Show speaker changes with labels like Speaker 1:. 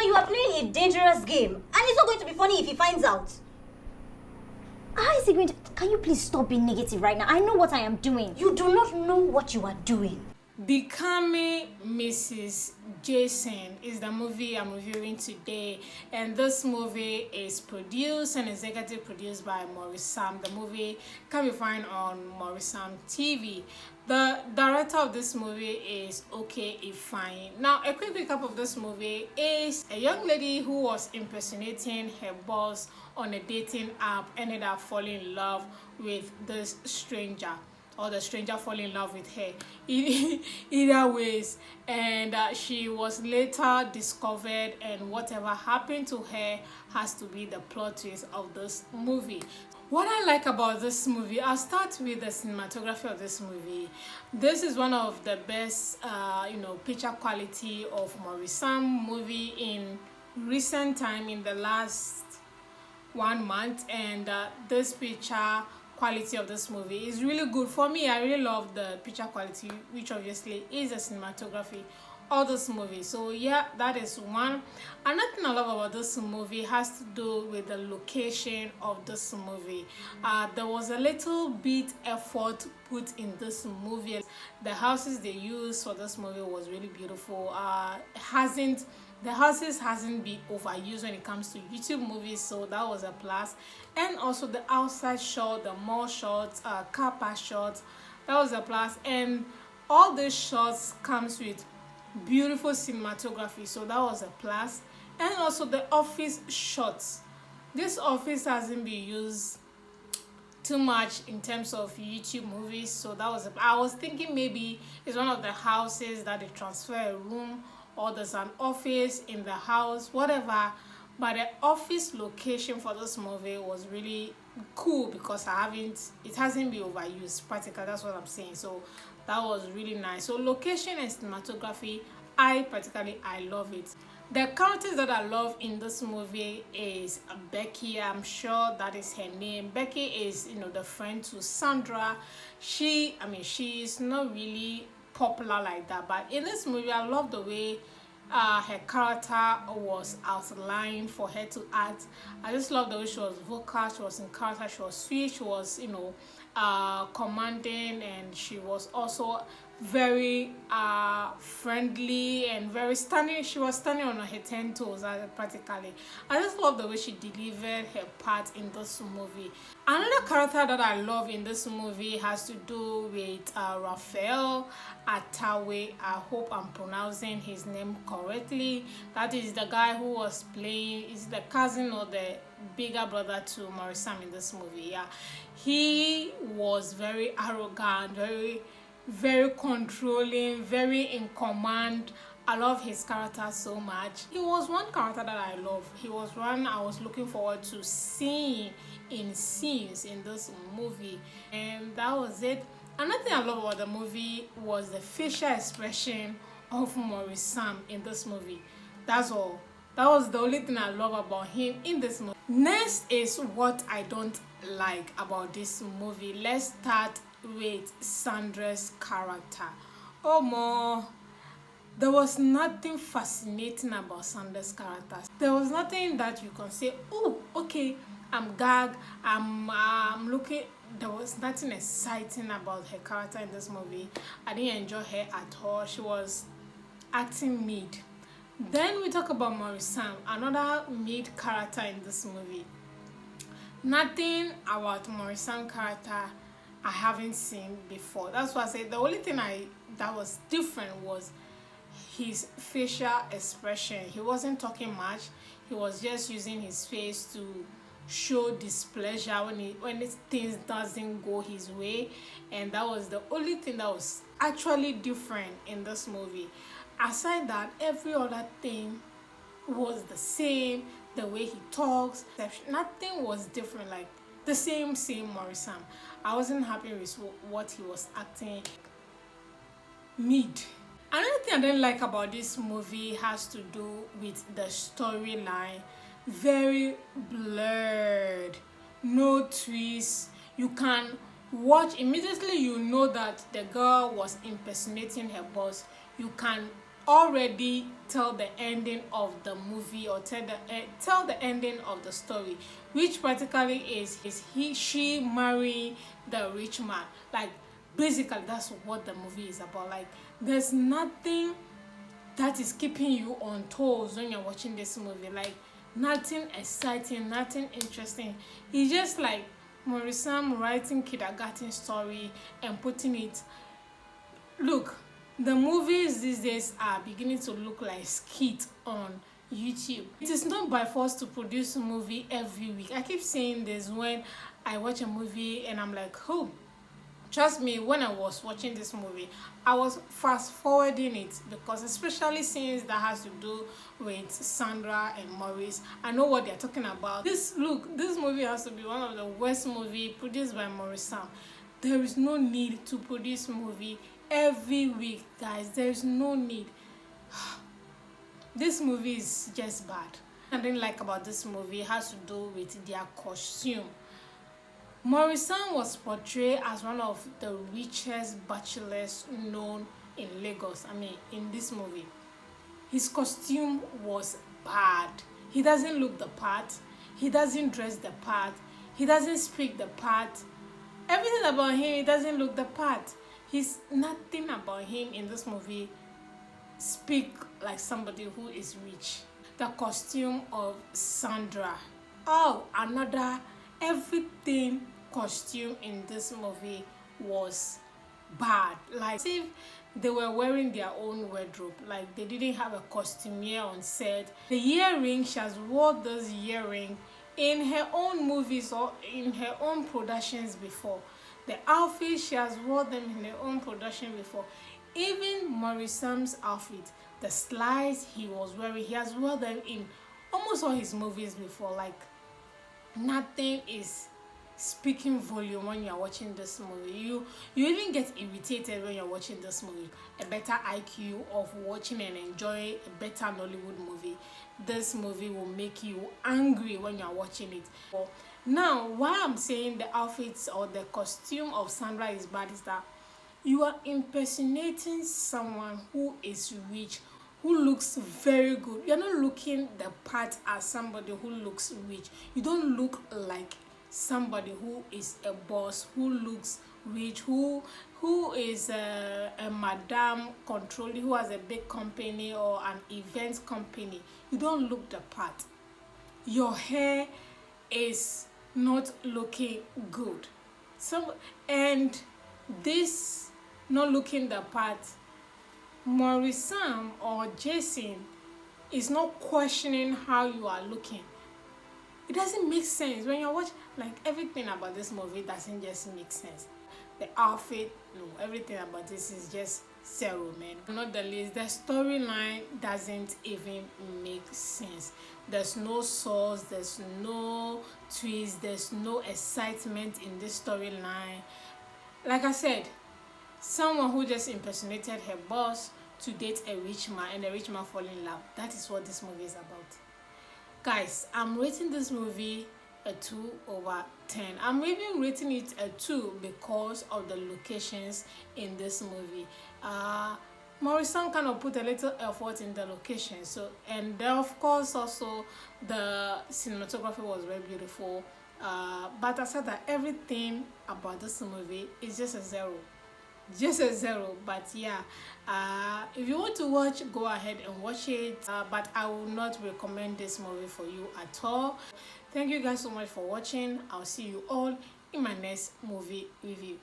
Speaker 1: you are playing a dangerous game. And it's not going to be funny if he finds out. How is he going to... Can you please stop being negative right now? I know what I am doing. You do not know what you are doing.
Speaker 2: Becoming Mrs. Jaxon is the movie I'm reviewing today, and this movie is produced and executive produced by Maurice. The movie can be found on Maurice TV. The director of this movie is Okunzuwa. Now, a quick recap of this movie is a young lady who was impersonating her boss on a dating app ended up falling in love with this stranger, or the stranger fall in love with her. Either ways, and she was later discovered, and whatever happened to her has to be the plot twist of this movie. What I like about this movie, I'll start with the cinematography of this movie. This is one of the best picture quality of Maurice movie in recent time, in the last 1 month, and this picture quality of this movie is really good. For me, I really love the picture quality, which obviously is the cinematography of this movie. So yeah, that is one. Another thing I love about this movie has to do with the location of this movie. There was a little bit effort put in this movie. The houses they used for this movie was really beautiful. The houses hasn't been overused when it comes to YouTube movies, so that was a plus. And also the outside shot, the mall shots, car park shots, that was a plus. And all these shots comes with beautiful cinematography, so that was a plus. And also the office shots. This office hasn't been used too much in terms of YouTube movies, so that was I was thinking maybe it's one of the houses that they transfer a room, or there's an office in the house, whatever. But the office location for this movie was really cool because it hasn't been overused practically, that's what I'm saying. So that was really nice. So location and cinematography, I love it. The characters that I love in this movie is Becky. I'm sure that is her name. Becky is the friend to Sandra. She is not really popular like that, but in this movie I love the way her character was outlined for her to act. I just love the way she was vocal, she was in character, she was sweet, she was commanding, and she was also very friendly and very standing. She was standing on her 10 toes practically. I just love the way she delivered her part in this movie. Another character that I love in this movie has to do with Raphael Atawe. I hope I'm pronouncing his name correctly. That is the guy who was playing, is the cousin or the bigger brother to Maurice in this movie. Yeah, he was very arrogant, very controlling, very in command. I love his character so much. He was one character that I love. He was one I was looking forward to seeing in scenes in this movie, and that was it. Another thing I love about the movie was the facial expression of Maurice in this movie. That's all. That was the only thing I love about him in this movie. Next is what I don't like about this movie. Let's start with Sandra's character. There was nothing fascinating about Sandra's character. There was nothing that you can say, oh, okay, I'm gagged, I'm looking. There was nothing exciting about her character in this movie. I didn't enjoy her at all. She was acting mid. Then we talk about Maurice, another mid character in this movie. Nothing about Maurice character I haven't seen before. That's why I say the only thing that was different was his facial expression. He wasn't talking much. He was just using his face to show displeasure when things doesn't go his way, and that was the only thing that was actually different in this movie. Aside that, every other thing was the same. The way he talks, nothing was different, like the same Maurice. I wasn't happy with what he was acting mid. Another thing I didn't like about this movie has to do with the storyline. Very blurred, no twists. You can watch immediately, you know that the girl was impersonating her boss. You can already tell the ending of the movie, or tell the ending of the story, which practically is she marrying the rich man. Like, basically that's what the movie is about. Like, there's nothing that is keeping you on toes when you're watching this movie. Like, nothing exciting, nothing interesting. It's just like Maurice writing kindergarten story and putting it. Look, the movies these days are beginning to look like skit on YouTube. It is not by force to produce a movie every week. I keep saying this when I watch a movie and I'm like, oh, trust me, when I was watching this movie, I was fast forwarding it, because especially since that has to do with Sandra and Maurice, I know what they're talking about. This movie has to be one of the worst movie produced by Maurice. There is no need to produce movie every week, guys. There is no need. This movie is just bad. I didn't like about this movie has to do with their costume. Maurice was portrayed as one of the richest bachelors known in Lagos. I mean, in this movie, his costume was bad. He doesn't look the part. He doesn't dress the part. He doesn't speak the part. Everything about him, he doesn't look the part. He's nothing about him in this movie speak like somebody who is rich. The costume of Sandra. Oh, another everything costume in this movie was bad. Like, if they were wearing their own wardrobe, like they didn't have a costumier on set. The earring, she has wore this earring in her own movies or in her own productions before. The outfit, she has wore them in her own production before. Even Maurice's outfit, the slides he was wearing, he has worn them in almost all his movies before. Like, nothing is speaking volume when you're watching this movie. You even get irritated when you're watching this movie. A better IQ of watching and enjoying a better Nollywood movie. This movie will make you angry when you're watching it. Now, why I'm saying the outfits or the costume of Sandra is bad is that you are impersonating someone who is rich, who looks very good. You're not looking the part as somebody who looks rich. You don't look like somebody who is a boss, who looks rich, who is a madam controlling, who has a big company or an event company. You don't look the part. Your hair is not looking good. And this not looking the part, Maurice or Jaxon is not questioning how you are looking. It doesn't make sense when you watch. Like, everything about this movie doesn't just make sense. The outfit, no, everything about this is just zero, man. Not the least, the storyline doesn't even make sense. There's no source, there's no twist, there's no excitement in this storyline. Like I said, someone who just impersonated her boss to date a rich man and the rich man fall in love. That is what this movie is about. Guys, I'm rating this movie a 2/10. I'm even rating it a 2 because of the locations in this movie. Maurice kind of put a little effort in the location, so, and then of course also the cinematography was very beautiful. But I said that everything about this movie is just a zero. But yeah, if you want to watch, go ahead and watch it, but I will not recommend this movie for you at all. Thank you guys so much for watching. I'll see you all in my next movie review.